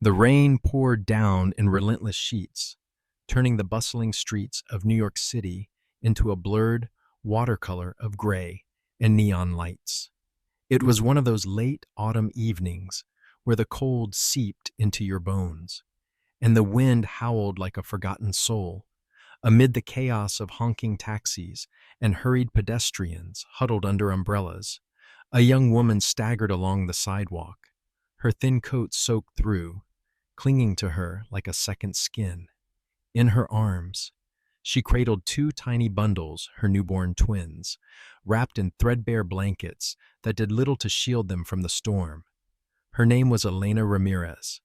The rain poured down in relentless sheets, turning the bustling streets of New York City into a blurred watercolor of gray and neon lights. It was one of those late autumn evenings where the cold seeped into your bones, and the wind howled like a forgotten soul. Amid the chaos of honking taxis and hurried pedestrians huddled under umbrellas, a young woman staggered along the sidewalk, her thin coat soaked through, clinging to her like a second skin. In her arms, she cradled two tiny bundles, her newborn twins, wrapped in threadbare blankets that did little to shield them from the storm. Her name was Elena Ramirez,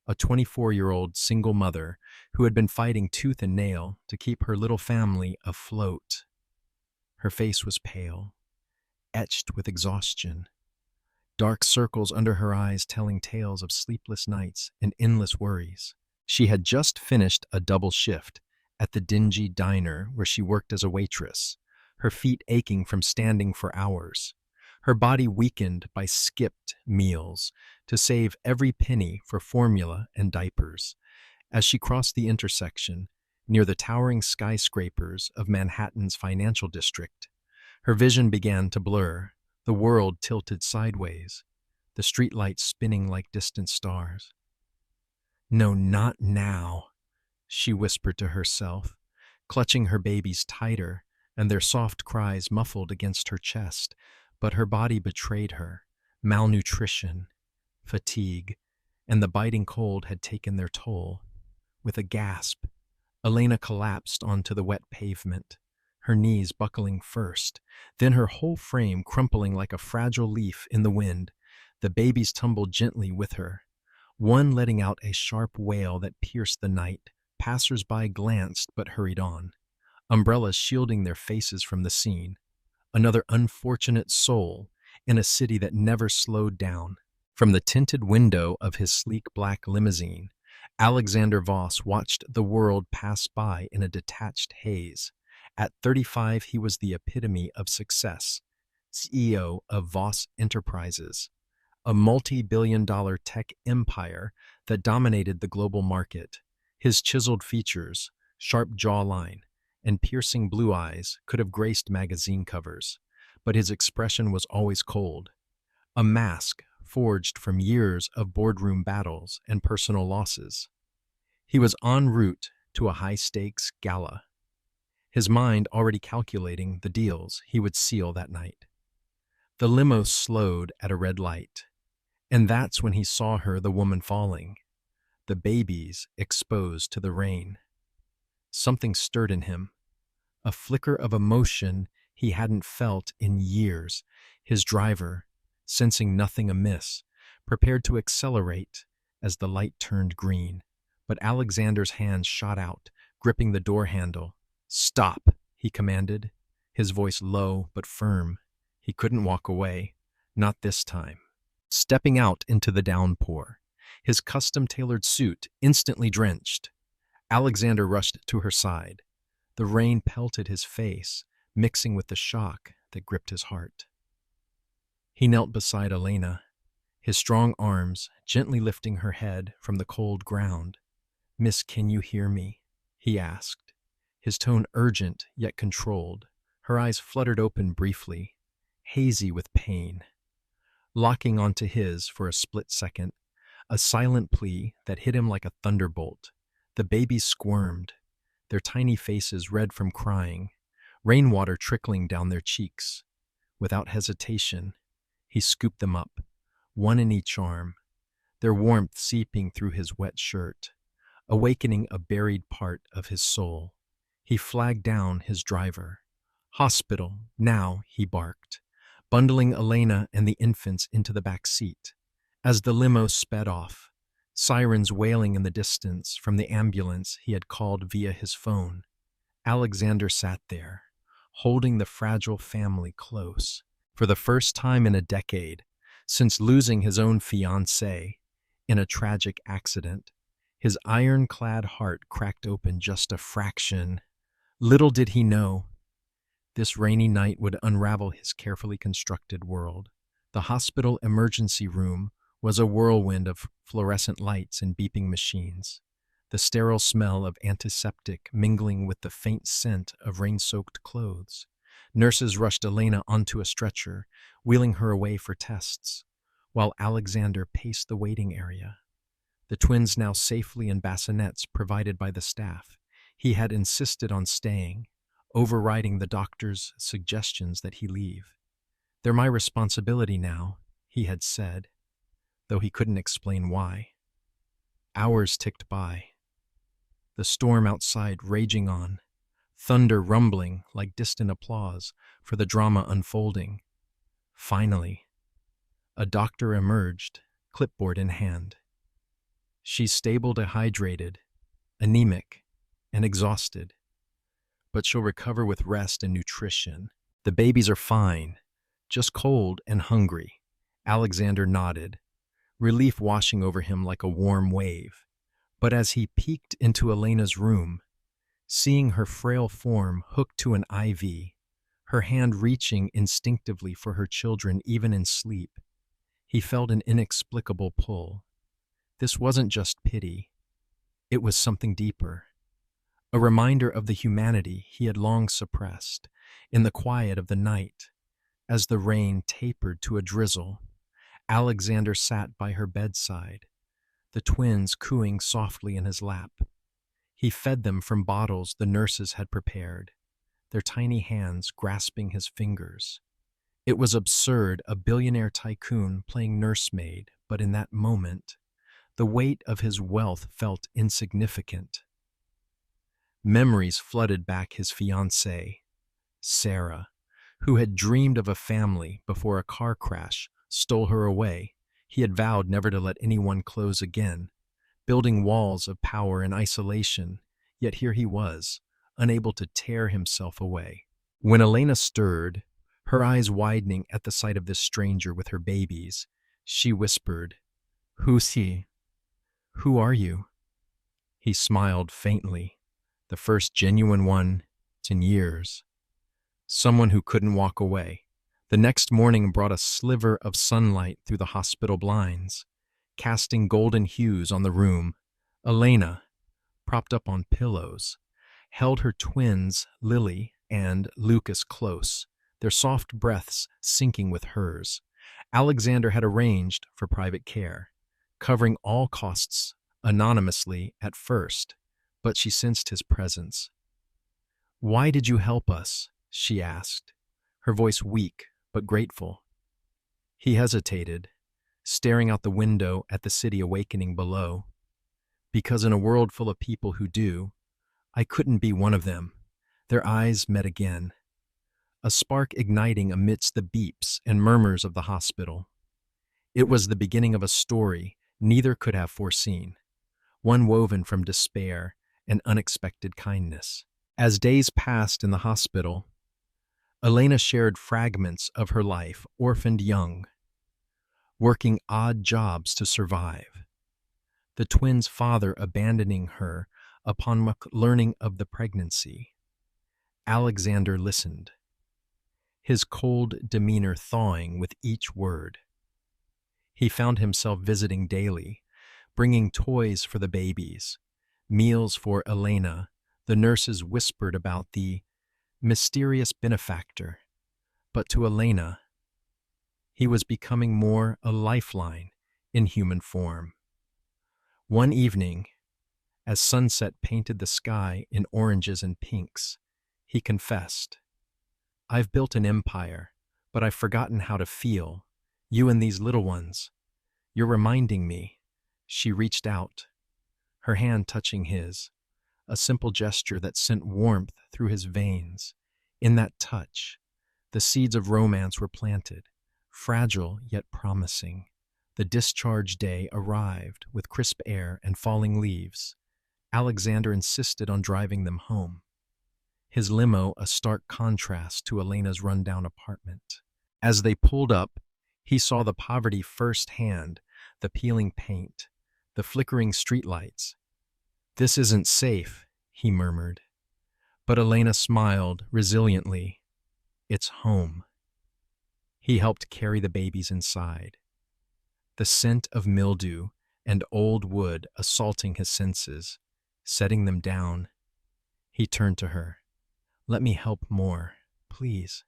a 24-year-old single mother who had been fighting tooth and nail to keep her little family afloat. Her face was pale, etched with exhaustion, dark circles under her eyes telling tales of sleepless nights and endless worries. She had just finished a double shift at the dingy diner where she worked as a waitress, her feet aching from standing for hours, her body weakened by skipped meals to save every penny for formula and diapers. As she crossed the intersection near the towering skyscrapers of Manhattan's financial district, her vision began to blur, the world tilted sideways, the streetlights spinning like distant stars. "No, not now," she whispered to herself, clutching her babies tighter and their soft cries muffled against her chest. But her body betrayed her. Malnutrition, fatigue, and the biting cold had taken their toll. With a gasp, Elena collapsed onto the wet pavement, her knees buckling first, then her whole frame crumpling like a fragile leaf in the wind. The babies tumbled gently with her, one letting out a sharp wail that pierced the night. Passers-by glanced but hurried on, umbrellas shielding their faces from the scene. Another unfortunate soul in a city that never slowed down. From the tinted window of his sleek black limousine, Alexander Voss watched the world pass by in a detached haze. At 35, he was the epitome of success, CEO of Voss Enterprises, a multi-billion-dollar tech empire that dominated the global market. His chiseled features, sharp jawline, and piercing blue eyes could have graced magazine covers, but his expression was always cold, a mask forged from years of boardroom battles and personal losses. He was en route to a high-stakes gala, his mind already calculating the deals he would seal that night. The limo slowed at a red light, and that's when he saw her, the woman falling, the babies exposed to the rain. Something stirred in him, a flicker of emotion he hadn't felt in years. His driver, sensing nothing amiss, prepared to accelerate as the light turned green. But Alexander's hand shot out, gripping the door handle. "Stop," he commanded, his voice low but firm. He couldn't walk away, not this time. Stepping out into the downpour, his custom-tailored suit instantly drenched, Alexander rushed to her side. The rain pelted his face, mixing with the shock that gripped his heart. He knelt beside Elena, his strong arms gently lifting her head from the cold ground. "Miss, can you hear me?" he asked, his tone urgent yet controlled. Her eyes fluttered open briefly, hazy with pain, locking onto his for a split second, a silent plea that hit him like a thunderbolt. The babies squirmed, their tiny faces red from crying, rainwater trickling down their cheeks. Without hesitation, he scooped them up, one in each arm, their warmth seeping through his wet shirt, awakening a buried part of his soul. He flagged down his driver. "Hospital, now," he barked, bundling Elena and the infants into the back seat. As the limo sped off, sirens wailing in the distance from the ambulance he had called via his phone, Alexander sat there, holding the fragile family close. For the first time in a decade, since losing his own fiancée in a tragic accident, his ironclad heart cracked open just a fraction. Little did he know, this rainy night would unravel his carefully constructed world. The hospital emergency room was a whirlwind of fluorescent lights and beeping machines, the sterile smell of antiseptic mingling with the faint scent of rain-soaked clothes. Nurses rushed Elena onto a stretcher, wheeling her away for tests, while Alexander paced the waiting area. The twins now safely in bassinets provided by the staff. He had insisted on staying, overriding the doctor's suggestions that he leave. "They're my responsibility now," he had said, though he couldn't explain why. Hours ticked by, the storm outside raging on, thunder rumbling like distant applause for the drama unfolding. Finally, a doctor emerged, clipboard in hand. "She's stable dehydrated, anemic, and exhausted, but she'll recover with rest and nutrition. The babies are fine, just cold and hungry." Alexander nodded, relief washing over him like a warm wave. But as he peeked into Elena's room, seeing her frail form hooked to an IV, her hand reaching instinctively for her children even in sleep, he felt an inexplicable pull. This wasn't just pity. It was something deeper. A reminder of the humanity he had long suppressed. In the quiet of the night, as the rain tapered to a drizzle, Alexander sat by her bedside, the twins cooing softly in his lap. He fed them from bottles the nurses had prepared, their tiny hands grasping his fingers. It was absurd, a billionaire tycoon playing nursemaid, but in that moment, the weight of his wealth felt insignificant. Memories flooded back his fiancée, Sarah, who had dreamed of a family before a car crash stole her away. He had vowed never to let anyone close again, building walls of power and isolation, yet here he was, unable to tear himself away. When Elena stirred, her eyes widening at the sight of this stranger with her babies, she whispered, "Who's he? Who are you?" He smiled faintly, the first genuine one in years. Someone who couldn't walk away. The next morning brought a sliver of sunlight through the hospital blinds, casting golden hues on the room. Elena, propped up on pillows, held her twins, Lily and Lucas, close, their soft breaths syncing with hers. Alexander had arranged for private care, covering all costs anonymously at first, but she sensed his presence. "Why did you help us?" she asked, her voice weak but grateful. He hesitated, staring out the window at the city awakening below. "Because in a world full of people who do, I couldn't be one of them." Their eyes met again, a spark igniting amidst the beeps and murmurs of the hospital. It was the beginning of a story neither could have foreseen, one woven from despair and unexpected kindness. As days passed in the hospital, Elena shared fragments of her life, orphaned young, working odd jobs to survive. The twins' father abandoning her upon learning of the pregnancy. Alexander listened, his cold demeanor thawing with each word. He found himself visiting daily, bringing toys for the babies, meals for Elena. The nurses whispered about the mysterious benefactor, but to Elena, he was becoming more a lifeline in human form. One evening, as sunset painted the sky in oranges and pinks, he confessed, "I've built an empire, but I've forgotten how to feel. You and these little ones, you're reminding me." She reached out, her hand touching his, a simple gesture that sent warmth through his veins. In that touch, the seeds of romance were planted, fragile yet promising. The discharge day arrived with crisp air and falling leaves. Alexander insisted on driving them home, his limo a stark contrast to Elena's rundown apartment. As they pulled up, he saw the poverty firsthand, the peeling paint, the flickering streetlights. "This isn't safe," he murmured. But Elena smiled resiliently. "It's home." He helped carry the babies inside. the scent of mildew and old wood assaulting his senses, setting them down. He turned to her. "Let me help more, please."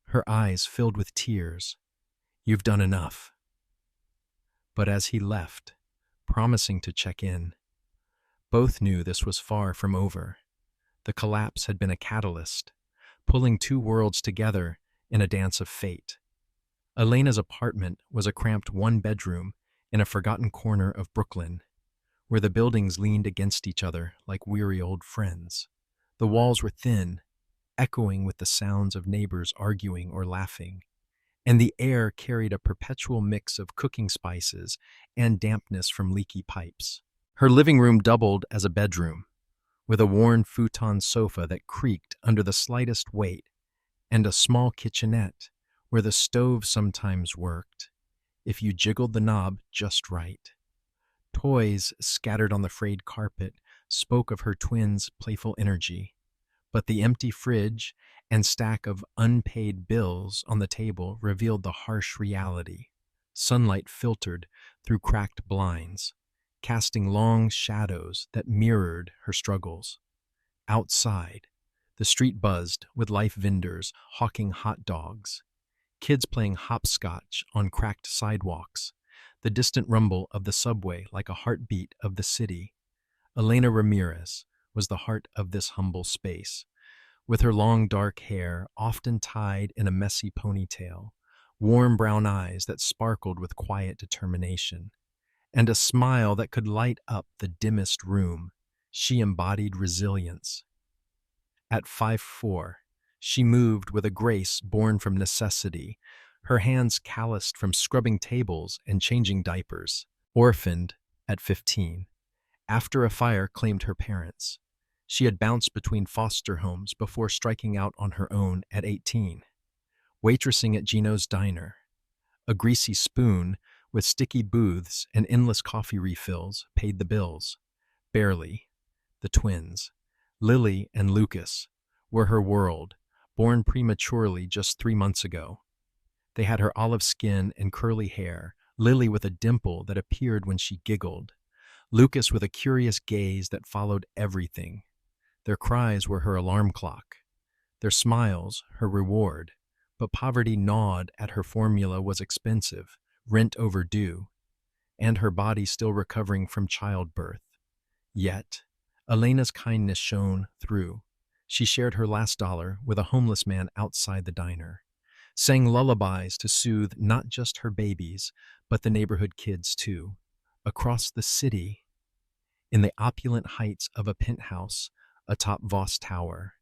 Her eyes filled with tears. "You've done enough." But as he left, promising to check in, both knew this was far from over. The collapse had been a catalyst, pulling two worlds together in a dance of fate. Elena's apartment was a cramped one-bedroom in a forgotten corner of Brooklyn, where the buildings leaned against each other like weary old friends. The walls were thin, echoing with the sounds of neighbors arguing or laughing, and the air carried a perpetual mix of cooking spices and dampness from leaky pipes. Her living room doubled as a bedroom, with a worn futon sofa that creaked under the slightest weight, and a small kitchenette where the stove sometimes worked, if you jiggled the knob just right. Toys scattered on the frayed carpet spoke of her twins' playful energy, but the empty fridge and stack of unpaid bills on the table revealed the harsh reality. Sunlight filtered through cracked blinds, casting long shadows that mirrored her struggles. Outside, the street buzzed with life vendors hawking hot dogs, kids playing hopscotch on cracked sidewalks, the distant rumble of the subway like a heartbeat of the city. Elena Ramirez was the heart of this humble space, with her long dark hair often tied in a messy ponytail, warm brown eyes that sparkled with quiet determination, and a smile that could light up the dimmest room. She embodied resilience. At 5'4", she moved with a grace born from necessity, her hands calloused from scrubbing tables and changing diapers. Orphaned at 15, after a fire claimed her parents, she had bounced between foster homes before striking out on her own at 18. Waitressing at Gino's Diner, a greasy spoon with sticky booths and endless coffee refills paid the bills. Barely. The twins, Lily and Lucas, were her world, born prematurely just 3 months ago. They had her olive skin and curly hair, Lily with a dimple that appeared when she giggled, Lucas with a curious gaze that followed everything. Their cries were her alarm clock, their smiles her reward, but poverty gnawed at her formula was expensive, rent overdue, and her body still recovering from childbirth. Yet, Elena's kindness shone through. She shared her last dollar with a homeless man outside the diner, sang lullabies to soothe not just her babies, but the neighborhood kids too. Across the city, in the opulent heights of a penthouse atop Voss Tower,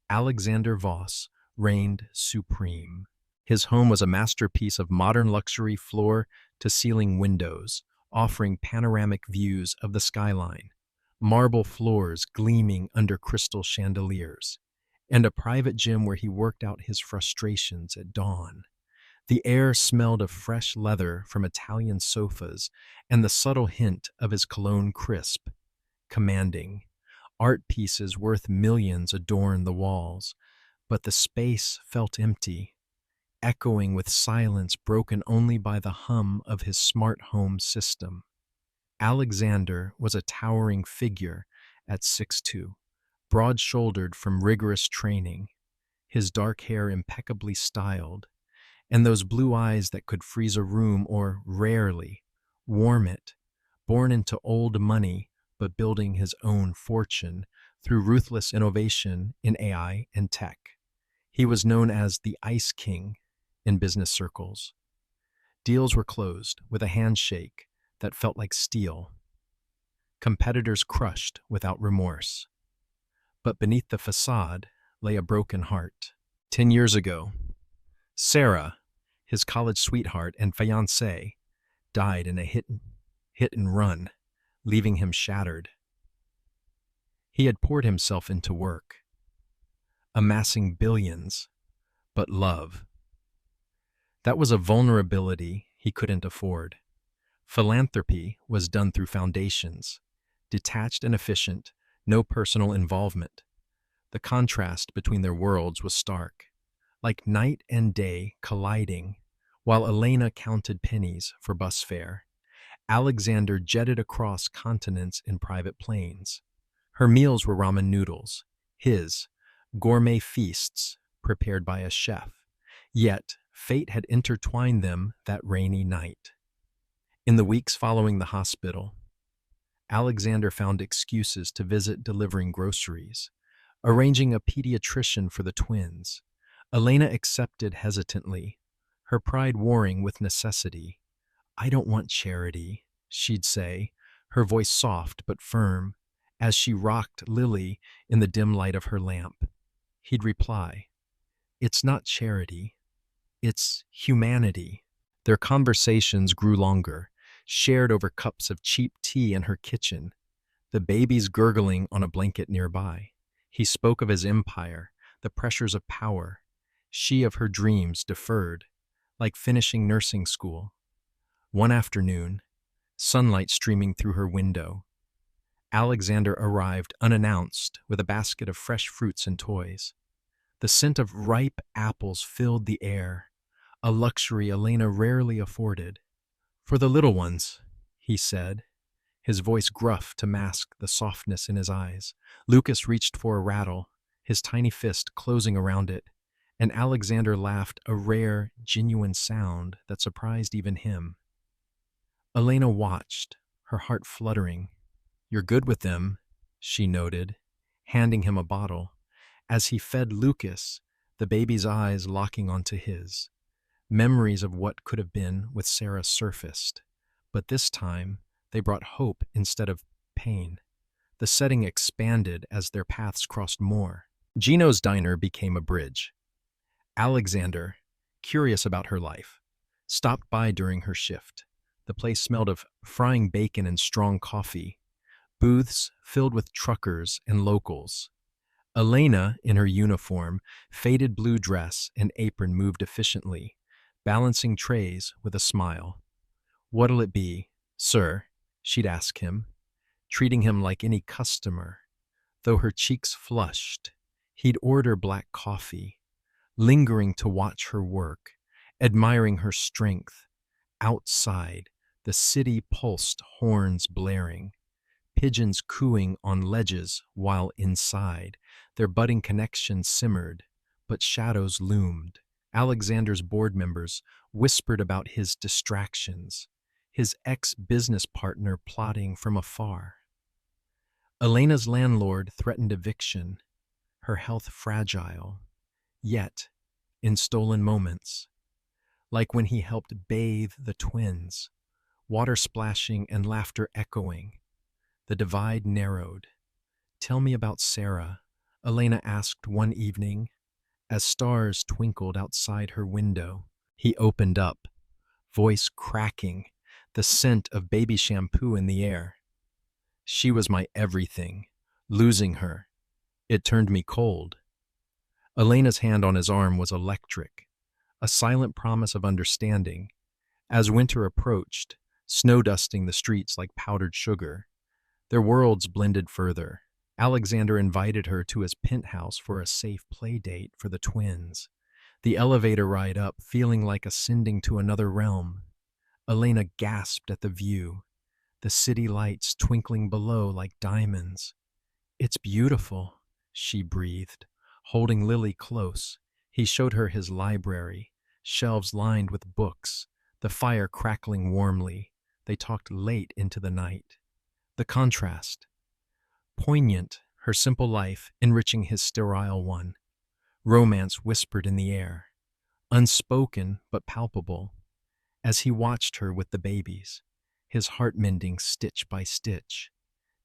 Alexander Voss reigned supreme. His home was a masterpiece of modern luxury floor-to-ceiling windows, offering panoramic views of the skyline, marble floors gleaming under crystal chandeliers, and a private gym where he worked out his frustrations at dawn. The air smelled of fresh leather from Italian sofas and the subtle hint of his cologne crisp, commanding. Art pieces worth millions adorned the walls, but the space felt empty, echoing with silence broken only by the hum of his smart home system. Alexander was a towering figure at 6'2", broad-shouldered from rigorous training, his dark hair impeccably styled, and those blue eyes that could freeze a room or, rarely, warm it, born into old money but building his own fortune through ruthless innovation in AI and tech. He was known as the Ice King in business circles. Deals were closed with a handshake that felt like steel. Competitors crushed without remorse. But beneath the facade lay a broken heart. 10 years ago, Sarah, his college sweetheart and fiancée, died in a hit and run, leaving him shattered. He had poured himself into work, amassing billions, but love. That was a vulnerability he couldn't afford. Philanthropy was done through foundations, detached and efficient, no personal involvement. The contrast between their worlds was stark, like night and day colliding, While Elena counted pennies for bus fare, Alexander jetted across continents in private planes. Her meals were ramen noodles, his, gourmet feasts prepared by a chef. Yet, fate had intertwined them that rainy night. In the weeks following the hospital, Alexander found excuses to visit delivering groceries, arranging a pediatrician for the twins. Elena accepted hesitantly, her pride warring with necessity. "I don't want charity," she'd say, her voice soft but firm, as she rocked Lily in the dim light of her lamp. He'd reply, "It's not charity, it's humanity." Their conversations grew longer, shared over cups of cheap tea in her kitchen, the babies gurgling on a blanket nearby. He spoke of his empire, the pressures of power, she of her dreams deferred, like finishing nursing school. One afternoon, sunlight streaming through her window, Alexander arrived unannounced with a basket of fresh fruits and toys. The scent of ripe apples filled the air, a luxury Elena rarely afforded. "For the little ones," he said, his voice gruff to mask the softness in his eyes. Lucas reached for a rattle, his tiny fist closing around it, and Alexander laughed, a rare, genuine sound that surprised even him. Elena watched, her heart fluttering. "You're good with them," she noted, handing him a bottle. As he fed Lucas, the baby's eyes locking onto his. Memories of what could have been with Sarah surfaced, but this time they brought hope instead of pain. The setting expanded as their paths crossed more. Gino's diner became a bridge. Alexander, curious about her life, stopped by during her shift. The place smelled of frying bacon and strong coffee, booths filled with truckers and locals. Elena, in her uniform, faded blue dress and apron, moved efficiently, balancing trays with a smile. "What'll it be, sir?" she'd ask him, treating him like any customer. Though her cheeks flushed, he'd order black coffee, lingering to watch her work, admiring her strength. Outside, the city pulsed, horns blaring, pigeons cooing on ledges, while inside, their budding connection simmered, but shadows loomed. Alexander's board members whispered about his distractions, his ex-business partner plotting from afar. Elena's landlord threatened eviction, her health fragile, yet in stolen moments, like when he helped bathe the twins, water splashing and laughter echoing. The divide narrowed. "Tell me about Sarah," Elena asked one evening, as stars twinkled outside her window. He opened up, voice cracking, the scent of baby shampoo in the air. "She was my everything. Losing her, it turned me cold." Elena's hand on his arm was electric, a silent promise of understanding. As winter approached, snow dusting the streets like powdered sugar, their worlds blended further. Alexander invited her to his penthouse for a safe play date for the twins. The elevator ride up, feeling like ascending to another realm. Elena gasped at the view, the city lights twinkling below like diamonds. "It's beautiful," she breathed, holding Lily close. He showed her his library, shelves lined with books, the fire crackling warmly. They talked late into the night. The contrast, poignant, her simple life enriching his sterile one. Romance whispered in the air, unspoken but palpable. As he watched her with the babies, his heart mending stitch by stitch,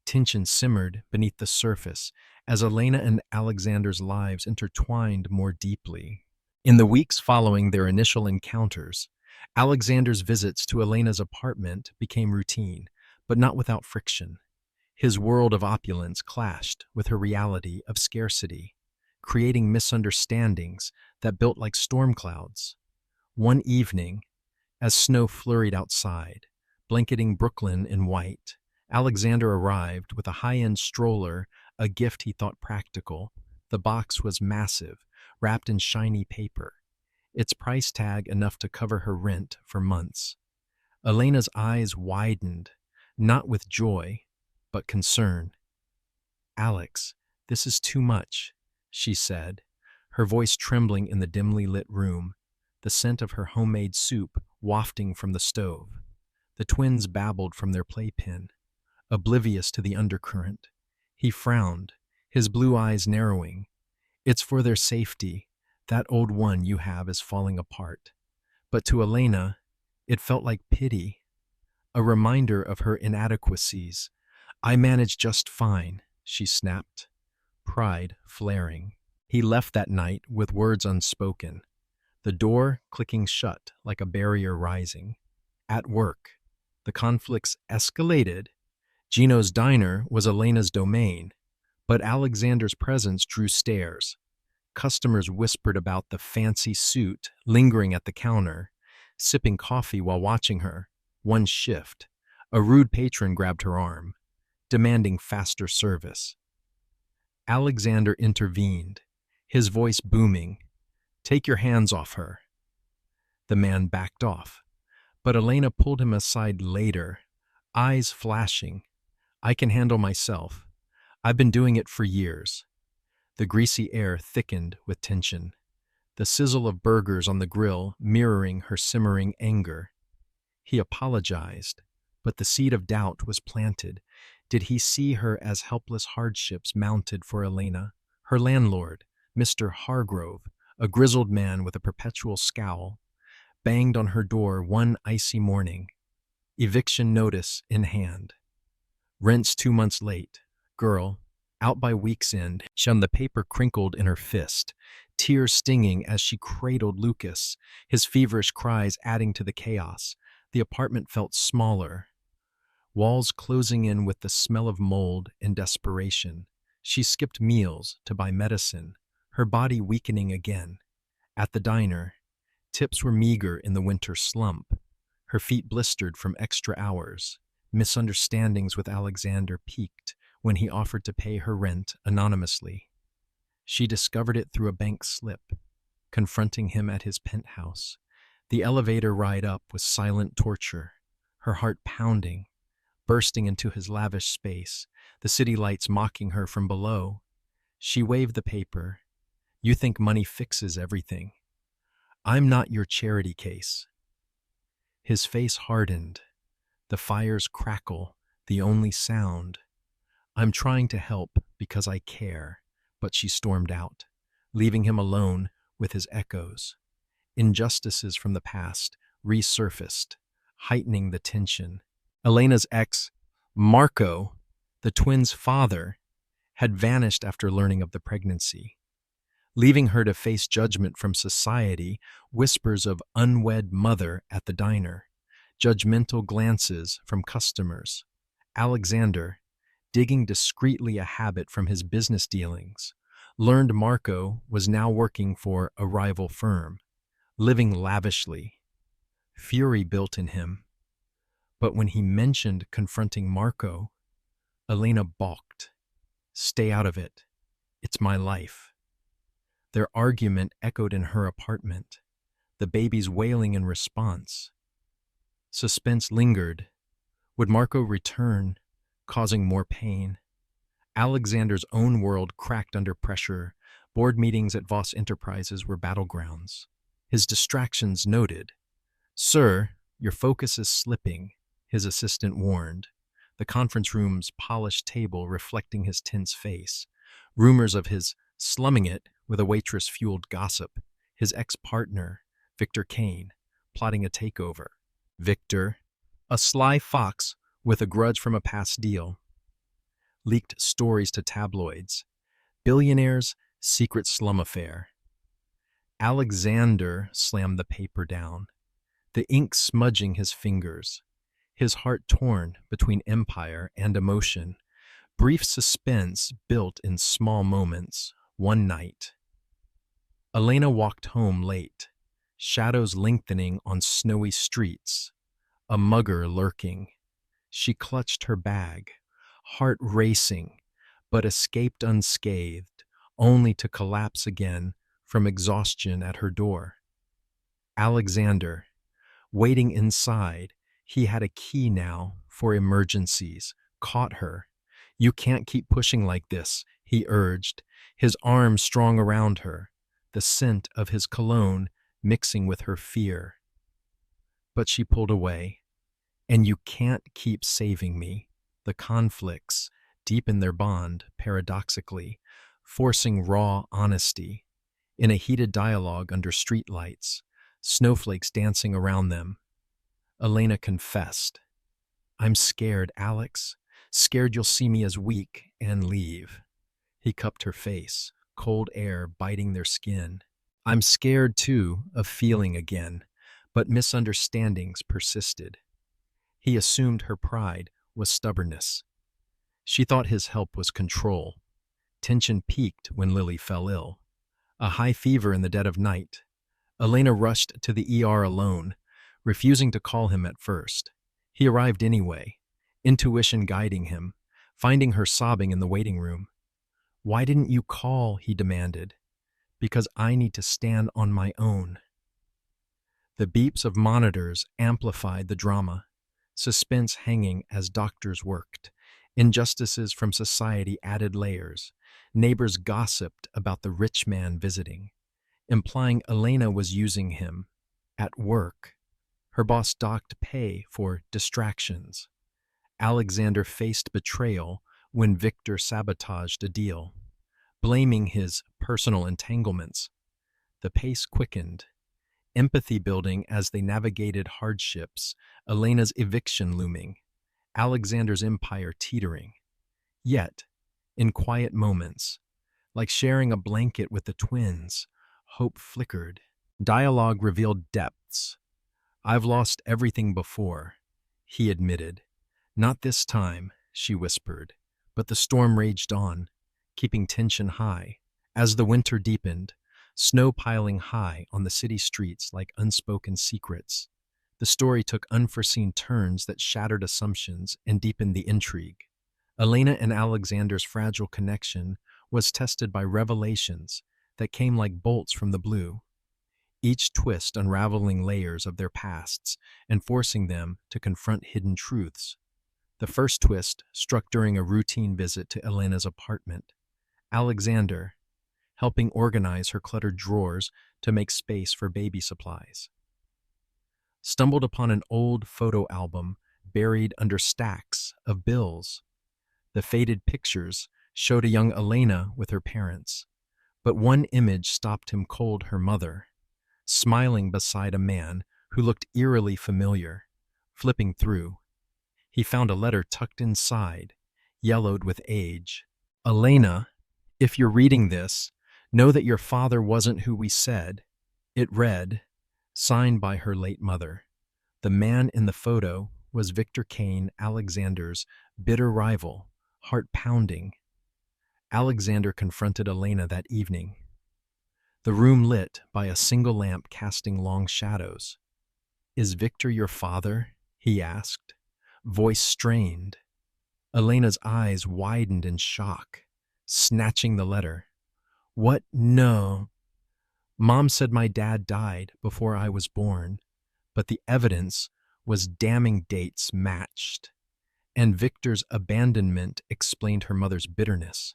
tension simmered beneath the surface as Elena and Alexander's lives intertwined more deeply. In the weeks following their initial encounters, Alexander's visits to Elena's apartment became routine, but not without friction. His world of opulence clashed with her reality of scarcity, creating misunderstandings that built like storm clouds. One evening, as snow flurried outside, blanketing Brooklyn in white, Alexander arrived with a high-end stroller, a gift he thought practical. The box was massive, wrapped in shiny paper. its price tag enough to cover her rent for months. Elena's eyes widened, not with joy, but concern. "Alex, this is too much," she said, her voice trembling in the dimly lit room, the scent of her homemade soup wafting from the stove. The twins babbled from their playpen, oblivious to the undercurrent. He frowned, his blue eyes narrowing. "It's for their safety. That old one you have is falling apart." But to Elena, it felt like pity, a reminder of her inadequacies. "I manage just fine," she snapped, pride flaring. He left that night with words unspoken, the door clicking shut like a barrier rising. At work, the conflicts escalated. Gino's diner was Elena's domain, but Alexander's presence drew stares. Customers whispered about the fancy suit lingering at the counter, sipping coffee while watching her. One shift, a rude patron grabbed her arm, demanding faster service. Alexander intervened, his voice booming. "Take your hands off her." The man backed off, but Elena pulled him aside later, eyes flashing. "I can handle myself. I've been doing it for years." The greasy air thickened with tension, the sizzle of burgers on the grill mirroring her simmering anger. He apologized, but the seed of doubt was planted. Did he see her as helpless hardships mounted for Elena? Her landlord, Mr. Hargrove, a grizzled man with a perpetual scowl, banged on her door one icy morning, eviction notice in hand. "Rent's 2 months late. Girl, out by week's end." The paper crinkled in her fist, tears stinging as she cradled Lucas, his feverish cries adding to the chaos. The apartment felt smaller, walls closing in with the smell of mold and desperation. She skipped meals to buy medicine, her body weakening again. At the diner, tips were meager in the winter slump, her feet blistered from extra hours. Misunderstandings with Alexander peaked when he offered to pay her rent anonymously. She discovered it through a bank slip, confronting him at his penthouse. The elevator ride up was silent torture, her heart pounding, bursting into his lavish space, the city lights mocking her from below. She waved the paper. "You think money fixes everything. I'm not your charity case." His face hardened, the fire's crackle the only sound. "I'm trying to help because I care," but she stormed out, leaving him alone with his echoes. Injustices from the past resurfaced, heightening the tension. Elena's ex, Marco, the twins' father, had vanished after learning of the pregnancy, leaving her to face judgment from society, whispers of unwed mother at the diner, judgmental glances from customers. Alexander, digging discreetly a habit from his business dealings, learned Marco was now working for a rival firm, living lavishly. Fury built in him. But when he mentioned confronting Marco, Elena balked. "Stay out of it. It's my life." Their argument echoed in her apartment, the baby's wailing in response. Suspense lingered. Would Marco return, causing more pain? Alexander's own world cracked under pressure. Board meetings at Voss Enterprises were battlegrounds. His distractions noted. "Sir, your focus is slipping," his assistant warned, the conference room's polished table reflecting his tense face. Rumors of his slumming it with a waitress-fueled gossip, his ex-partner, Victor Kane, plotting a takeover. Victor, a sly fox with a grudge from a past deal, leaked stories to tabloids. Billionaire's secret slum affair. Alexander slammed the paper down, the ink smudging his fingers, his heart torn between empire and emotion. Brief suspense built in small moments. One night, Elena walked home late, shadows lengthening on snowy streets, a mugger lurking. She clutched her bag, heart racing, but escaped unscathed, only to collapse again from exhaustion at her door. Alexander, waiting inside, he had a key now for emergencies, caught her. "You can't keep pushing like this," he urged, his arms strong around her, the scent of his cologne mixing with her fear. But she pulled away. "And you can't keep saving me." The conflicts deepen their bond, paradoxically, forcing raw honesty. In a heated dialogue under streetlights, snowflakes dancing around them, Elena confessed, "I'm scared, Alex. Scared you'll see me as weak and leave." He cupped her face, cold air biting their skin. "I'm scared, too, of feeling again," but misunderstandings persisted. He assumed her pride was stubbornness. She thought his help was control. Tension peaked when Lily fell ill. A high fever in the dead of night. Elena rushed to the ER alone, refusing to call him at first. He arrived anyway, intuition guiding him, finding her sobbing in the waiting room. "Why didn't you call?" he demanded. "Because I need to stand on my own." The beeps of monitors amplified the drama. Suspense hanging as doctors worked. Injustices from society added layers. Neighbors gossiped about the rich man visiting, implying Elena was using him. At work, her boss docked pay for distractions. Alexander faced betrayal when Victor sabotaged a deal, blaming his personal entanglements. The pace quickened, empathy building as they navigated hardships, Elena's eviction looming, Alexander's empire teetering. Yet, in quiet moments, like sharing a blanket with the twins, hope flickered. Dialogue revealed depths. "I've lost everything before," he admitted. "Not this time," she whispered, but the storm raged on, keeping tension high. As the winter deepened, snow piling high on the city streets like unspoken secrets, the story took unforeseen turns that shattered assumptions and deepened the intrigue. Elena and Alexander's fragile connection was tested by revelations that came like bolts from the blue, each twist unraveling layers of their pasts and forcing them to confront hidden truths. The first twist struck during a routine visit to Elena's apartment. Alexander, helping organize her cluttered drawers to make space for baby supplies, stumbled upon an old photo album buried under stacks of bills. The faded pictures showed a young Elena with her parents, but one image stopped him cold, her mother, smiling beside a man who looked eerily familiar. Flipping through, he found a letter tucked inside, yellowed with age. "Elena, if you're reading this, know that your father wasn't who we said." It read, signed by her late mother. The man in the photo was Victor Kane, Alexander's bitter rival, heart-pounding. Alexander confronted Elena that evening, the room lit by a single lamp casting long shadows. "Is Victor your father?" he asked, voice strained. Elena's eyes widened in shock, snatching the letter. "What? No. Mom said my dad died before I was born, but the evidence was damning, dates matched, and Victor's abandonment explained her mother's bitterness."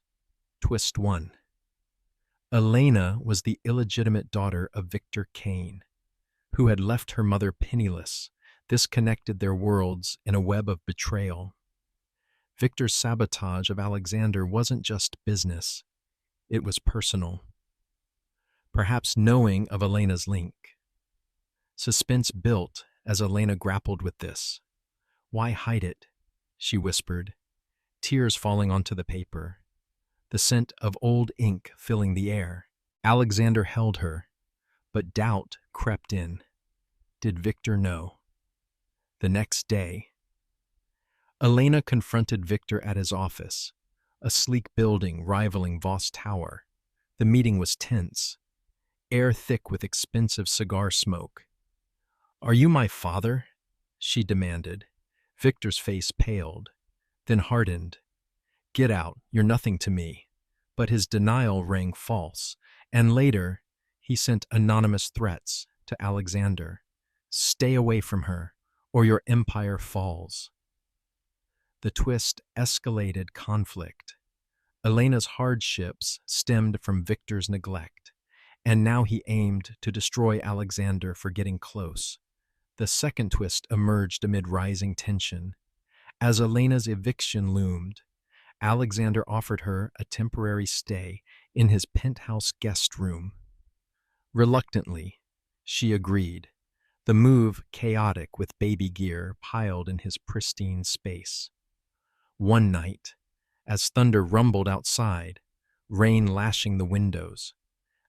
Twist 1. Elena was the illegitimate daughter of Victor Kane, who had left her mother penniless. This connected their worlds in a web of betrayal. Victor's sabotage of Alexander wasn't just business, it was personal. Perhaps knowing of Elena's link. Suspense built as Elena grappled with this. "Why hide it?" she whispered, tears falling onto the paper, the scent of old ink filling the air. Alexander held her, but doubt crept in. Did Victor know? The next day, Elena confronted Victor at his office, a sleek building rivaling Voss Tower. The meeting was tense, air thick with expensive cigar smoke. "Are you my father?" she demanded. Victor's face paled, then hardened. "Get out, you're nothing to me." But his denial rang false, and later he sent anonymous threats to Alexander. Stay away from her, or your empire falls. The twist escalated conflict. Elena's hardships stemmed from Victor's neglect, and now he aimed to destroy Alexander for getting close. The second twist emerged amid rising tension. As Elena's eviction loomed, Alexander offered her a temporary stay in his penthouse guest room. Reluctantly, she agreed, the move chaotic with baby gear piled in his pristine space. One night, as thunder rumbled outside, rain lashing the windows,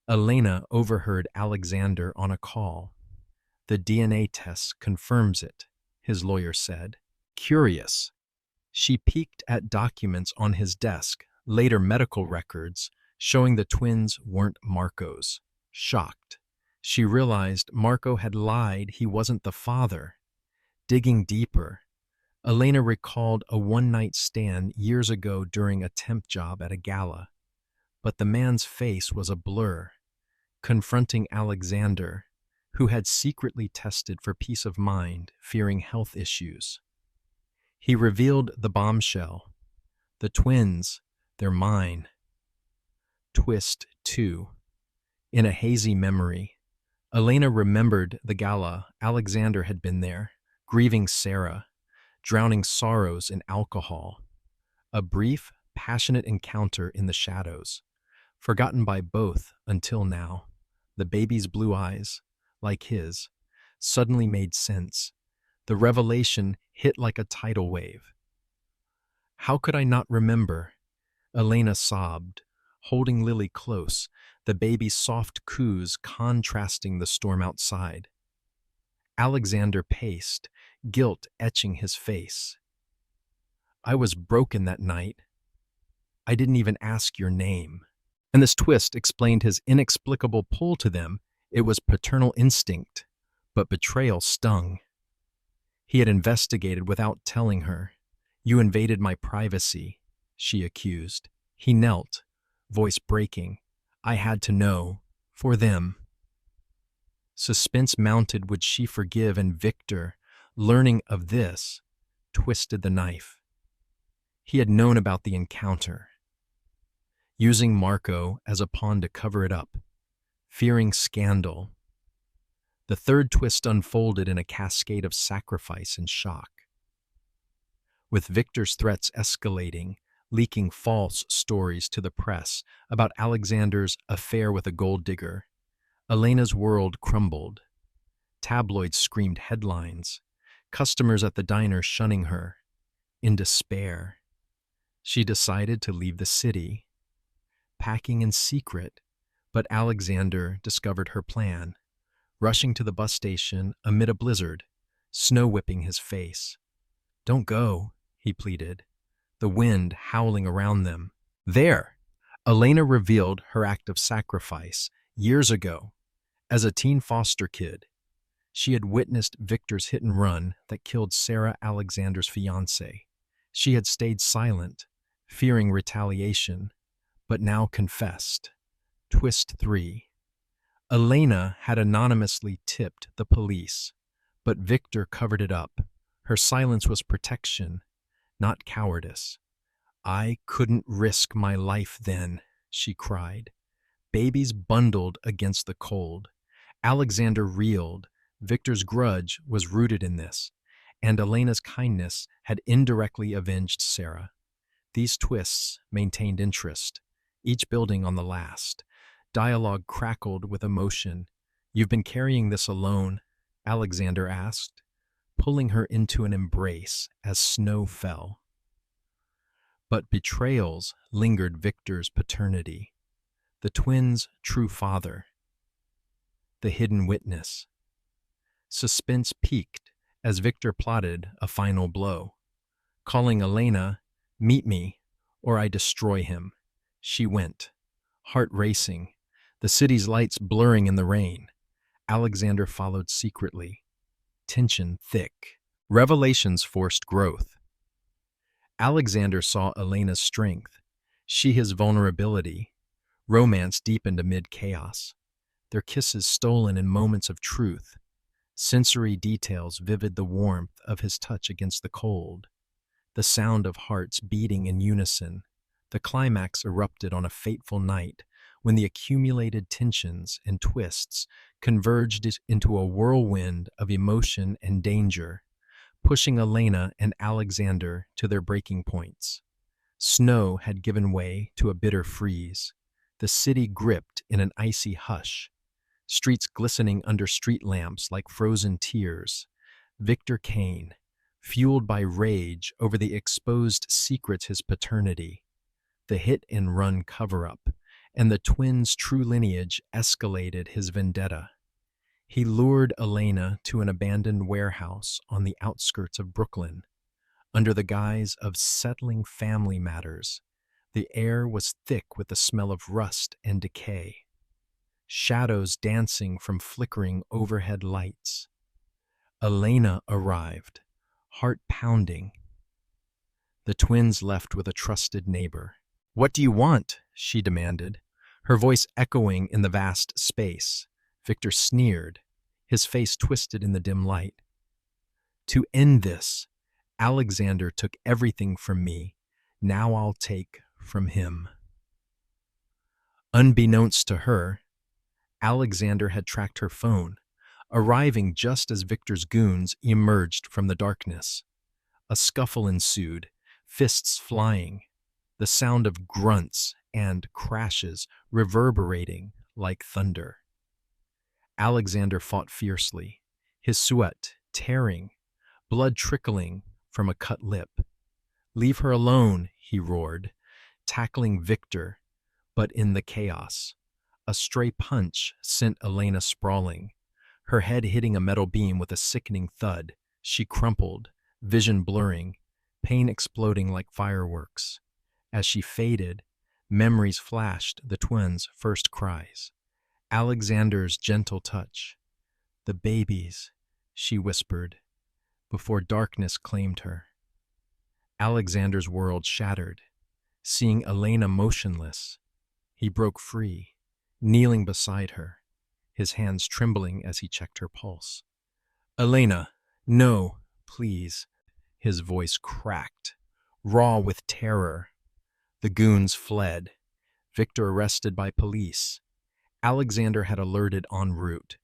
Elena overheard Alexander on a call. The DNA test confirms it, his lawyer said. Curious, she peeked at documents on his desk, later medical records, showing the twins weren't Marco's. Shocked, she realized Marco had lied he wasn't the father. Digging deeper, Elena recalled a one-night stand years ago during a temp job at a gala. But the man's face was a blur, confronting Alexander, who had secretly tested for peace of mind, fearing health issues. He revealed the bombshell. The twins, they're mine. Twist 2. In a hazy memory, Elena remembered the gala. Alexander had been there, grieving Sarah, drowning sorrows in alcohol. A brief, passionate encounter in the shadows, forgotten by both until now. The baby's blue eyes, like his, suddenly made sense. The revelation hit like a tidal wave. How could I not remember? Elena sobbed, holding Lily close, the baby's soft coos contrasting the storm outside. Alexander paced, guilt etching his face. I was broken that night. I didn't even ask your name. And this twist explained his inexplicable pull to them. It was paternal instinct, but betrayal stung. He had investigated without telling her. You invaded my privacy, she accused. He knelt, voice breaking. I had to know, for them. Suspense mounted. Would she forgive? And Victor, learning of this, twisted the knife. He had known about the encounter, using Marco as a pawn to cover it up, fearing scandal. The third twist unfolded in a cascade of sacrifice and shock. With Victor's threats escalating, leaking false stories to the press about Alexander's affair with a gold digger, Elena's world crumbled. Tabloids screamed headlines, customers at the diner shunning her. In despair, she decided to leave the city, packing in secret, but Alexander discovered her plan, rushing to the bus station amid a blizzard, snow whipping his face. Don't go, he pleaded, the wind howling around them. There, Elena revealed her act of sacrifice. Years ago, as a teen foster kid, she had witnessed Victor's hit and run that killed Sarah, Alexander's fiancée. She had stayed silent, fearing retaliation, but now confessed. Twist 3. Elena had anonymously tipped the police, but Victor covered it up. Her silence was protection, not cowardice. I couldn't risk my life then, she cried. Babies bundled against the cold. Alexander reeled. Victor's grudge was rooted in this, and Elena's kindness had indirectly avenged Sarah. These twists maintained interest, each building on the last. Dialogue crackled with emotion. You've been carrying this alone, Alexander asked, pulling her into an embrace as snow fell. But betrayals lingered. Victor's paternity, the twins' true father, the hidden witness. Suspense peaked as Victor plotted a final blow. Calling Elena, meet me, or I destroy him. She went, heart racing, the city's lights blurring in the rain. Alexander followed secretly, tension thick. Revelations forced growth. Alexander saw Elena's strength, she his vulnerability. Romance deepened amid chaos. their kisses stolen in moments of truth. Sensory details vivid the warmth of his touch against the cold, the sound of hearts beating in unison. The climax erupted on a fateful night when the accumulated tensions and twists converged into a whirlwind of emotion and danger, pushing Elena and Alexander to their breaking points. Snow had given way to a bitter freeze. The city gripped in an icy hush, streets glistening under street lamps like frozen tears. Victor Kane, fueled by rage over the exposed secrets his paternity, the hit-and-run cover-up, and the twins' true lineage escalated his vendetta. He lured Elena to an abandoned warehouse on the outskirts of Brooklyn. Under the guise of settling family matters, the air was thick with the smell of rust and decay, shadows dancing from flickering overhead lights. Elena arrived, heart pounding. The twins left with a trusted neighbor. "What do you want?" she demanded, her voice echoing in the vast space. Victor sneered, his face twisted in the dim light. "To end this, Alexander took everything from me. Now I'll take from him." Unbeknownst to her, Alexander had tracked her phone, arriving just as Victor's goons emerged from the darkness. A scuffle ensued, fists flying, the sound of grunts and crashes reverberating like thunder. Alexander fought fiercely, his sweat tearing, blood trickling from a cut lip. "Leave her alone," he roared, tackling Victor, but in the chaos, a stray punch sent Elena sprawling. Her head hitting a metal beam with a sickening thud, she crumpled, vision blurring, pain exploding like fireworks. As she faded, memories flashed the twins' first cries. Alexander's gentle touch. "The babies," she whispered, before darkness claimed her. Alexander's world shattered. Seeing Elena motionless, he broke free, kneeling beside her, his hands trembling as he checked her pulse. "Elena, no, please." His voice cracked, raw with terror. The goons fled, Victor arrested by police. Alexander had alerted en route,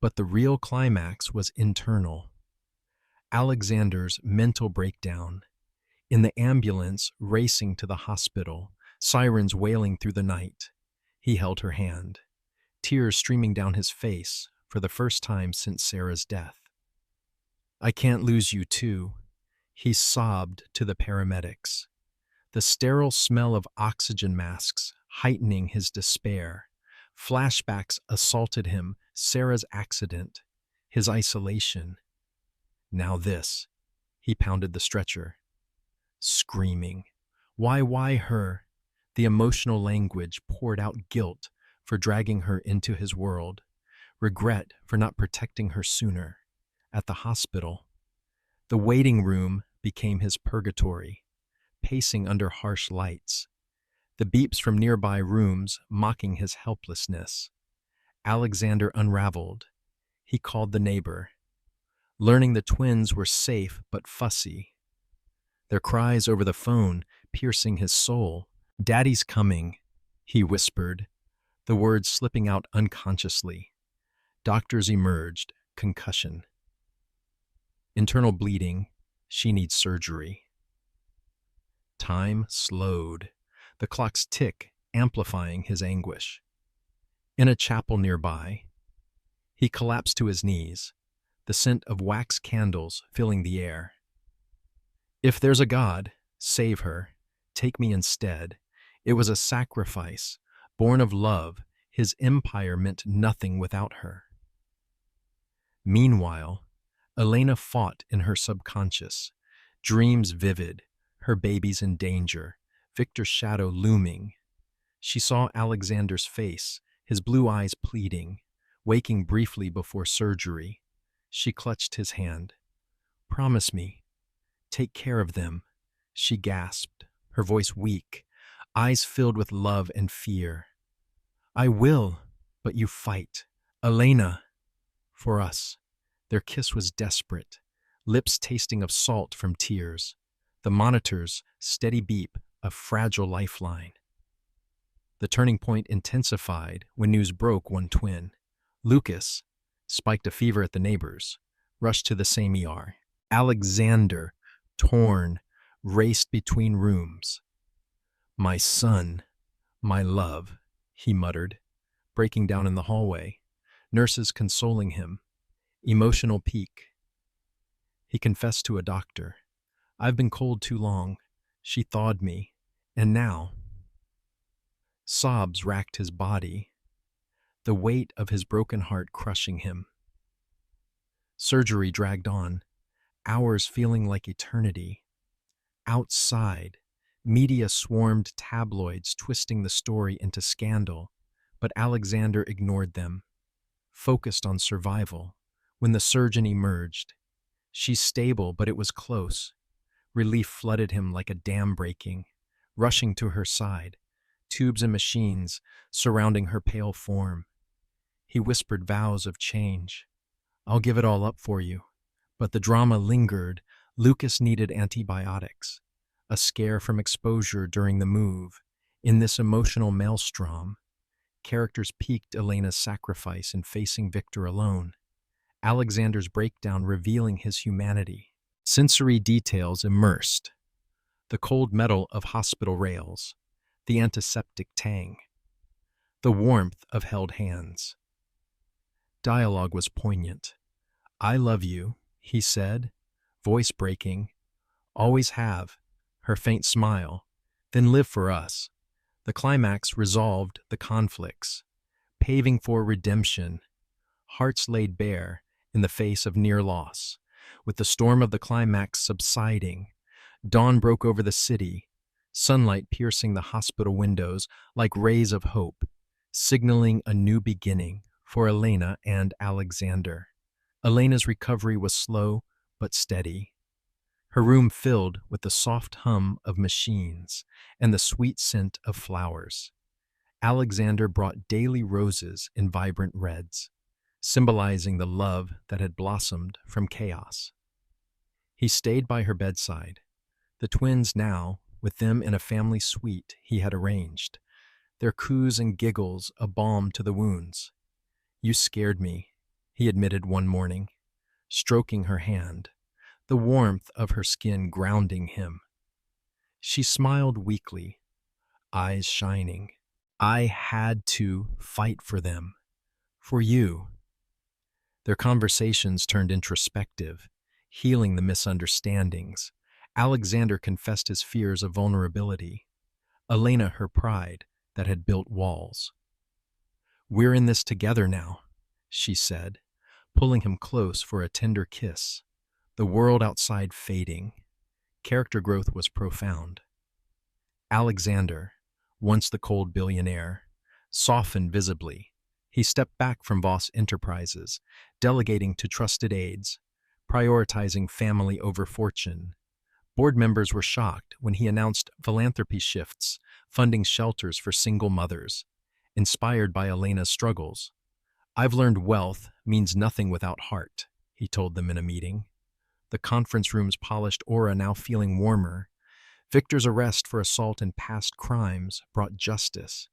but the real climax was internal. Alexander's mental breakdown. In the ambulance racing to the hospital, sirens wailing through the night, he held her hand, tears streaming down his face for the first time since Sarah's death. "I can't lose you too," he sobbed to the paramedics, the sterile smell of oxygen masks heightening his despair. Flashbacks assaulted him, Sarah's accident, his isolation. Now this. He pounded the stretcher, screaming. Why her? The emotional language poured out guilt for dragging her into his world, regret for not protecting her sooner. At the hospital, the waiting room became his purgatory, pacing under harsh lights, the beeps from nearby rooms mocking his helplessness. Alexander unraveled. He called the neighbor, learning the twins were safe but fussy. Their cries over the phone piercing his soul. "Daddy's coming," he whispered, the words slipping out unconsciously. Doctors emerged, concussion. Internal bleeding, she needs surgery. Time slowed, the clock's tick amplifying his anguish. In a chapel nearby, he collapsed to his knees, the scent of wax candles filling the air. "If there's a God, save her. Take me instead." It was a sacrifice, born of love. His empire meant nothing without her. Meanwhile, Elena fought in her subconscious, dreams vivid, her babies in danger, Victor's shadow looming. She saw Alexander's face, his blue eyes pleading, waking briefly before surgery. She clutched his hand. "Promise me. Take care of them," she gasped, her voice weak, eyes filled with love and fear. "I will, but you fight." Elena, for us. Their kiss was desperate, lips tasting of salt from tears. The monitor's steady beep, a fragile lifeline. The turning point intensified when news broke one twin. Lucas spiked a fever at the neighbors, rushed to the same ER. Alexander, torn, raced between rooms. My son, my love, he muttered, breaking down in the hallway. Nurses consoling him. Emotional peak. He confessed to a doctor. I've been cold too long. She thawed me. And now? Sobs racked his body, the weight of his broken heart crushing him. Surgery dragged on, hours feeling like eternity. Outside, media swarmed tabloids twisting the story into scandal, but Alexander ignored them, focused on survival. When the surgeon emerged, she's stable, but it was close. Relief flooded him like a dam breaking, rushing to her side, tubes and machines surrounding her pale form. He whispered vows of change. I'll give it all up for you. But the drama lingered. Lucas needed antibiotics, a scare from exposure during the move. In this emotional maelstrom, characters peaked Elena's sacrifice in facing Victor alone. Alexander's breakdown revealing his humanity. Sensory details immersed. The cold metal of hospital rails, the antiseptic tang, the warmth of held hands. Dialogue was poignant. I love you, he said, voice breaking. Always have, her faint smile, then live for us. The climax resolved the conflicts, paving for redemption. Hearts laid bare in the face of near loss. With the storm of the climax subsiding, dawn broke over the city, sunlight piercing the hospital windows like rays of hope, signaling a new beginning for Elena and Alexander. Elena's recovery was slow but steady, her room filled with the soft hum of machines and the sweet scent of flowers. Alexander brought daily roses in vibrant reds, symbolizing the love that had blossomed from chaos. He stayed by her bedside, the twins now with them in a family suite he had arranged, their coos and giggles a balm to the wounds. You scared me, he admitted one morning, stroking her hand, the warmth of her skin grounding him. She smiled weakly, eyes shining. I had to fight for them, for you. Their conversations turned introspective, healing the misunderstandings. Alexander confessed his fears of vulnerability. Elena her pride that had built walls. We're in this together now, she said, pulling him close for a tender kiss. The world outside fading. Character growth was profound. Alexander, once the cold billionaire, softened visibly. He stepped back from Voss Enterprises, delegating to trusted aides, prioritizing family over fortune. Board members were shocked when he announced philanthropy shifts, funding shelters for single mothers, inspired by Elena's struggles. I've learned wealth means nothing without heart, he told them in a meeting. The conference room's polished aura now feeling warmer. Victor's arrest for assault and past crimes brought justice.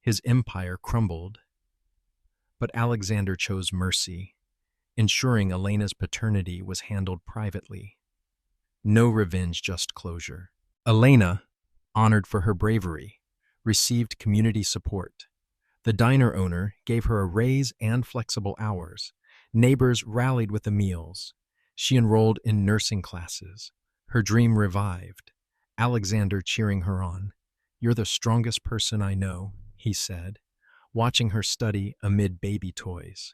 His empire crumbled. But Alexander chose mercy, ensuring Elena's paternity was handled privately. No revenge, just closure. Elena, honored for her bravery, received community support. The diner owner gave her a raise and flexible hours. Neighbors rallied with the meals. She enrolled in nursing classes. Her dream revived. Alexander cheering her on. You're the strongest person I know, he said, watching her study amid baby toys.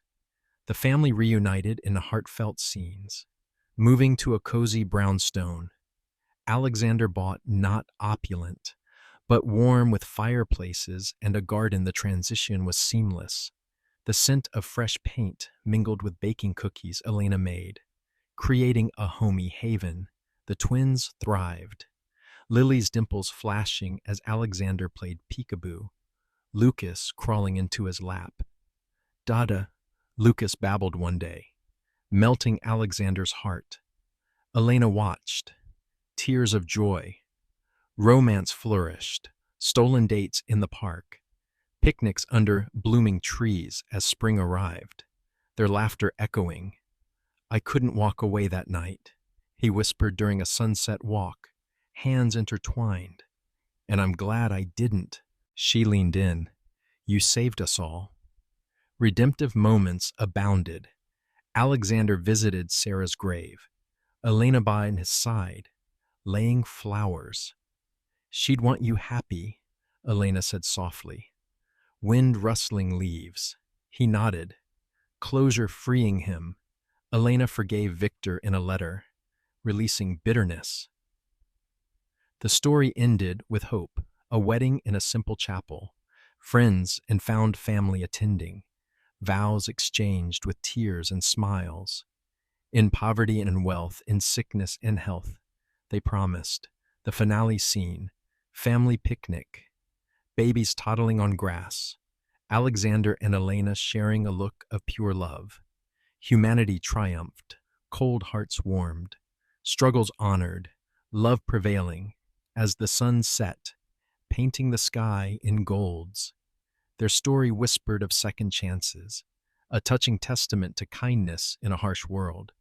The family reunited in heartfelt scenes. Moving to a cozy brownstone, Alexander bought not opulent, but warm with fireplaces and a garden. The transition was seamless. The scent of fresh paint mingled with baking cookies Elena made, creating a homey haven. The twins thrived, Lily's dimples flashing as Alexander played peekaboo, Lucas crawling into his lap. Dada, Lucas babbled one day, melting Alexander's heart. Elena watched. Tears of joy. Romance flourished. Stolen dates in the park. Picnics under blooming trees as spring arrived. Their laughter echoing. "I couldn't walk away that night," he whispered during a sunset walk, hands intertwined. "And I'm glad I didn't." She leaned in. "You saved us all." Redemptive moments abounded. Alexander visited Sarah's grave. Elena by his side, laying flowers. "She'd want you happy," Elena said softly. Wind rustling leaves. He nodded. Closure freeing him. Elena forgave Victor in a letter, releasing bitterness. The story ended with hope, a wedding in a simple chapel, friends and found family attending, vows exchanged with tears and smiles. In poverty and in wealth, in sickness and health, they promised. The finale scene, family picnic, babies toddling on grass, Alexander and Elena sharing a look of pure love. Humanity triumphed, cold hearts warmed, struggles honored, love prevailing, as the sun set, painting the sky in golds. Their story whispered of second chances, a touching testament to kindness in a harsh world.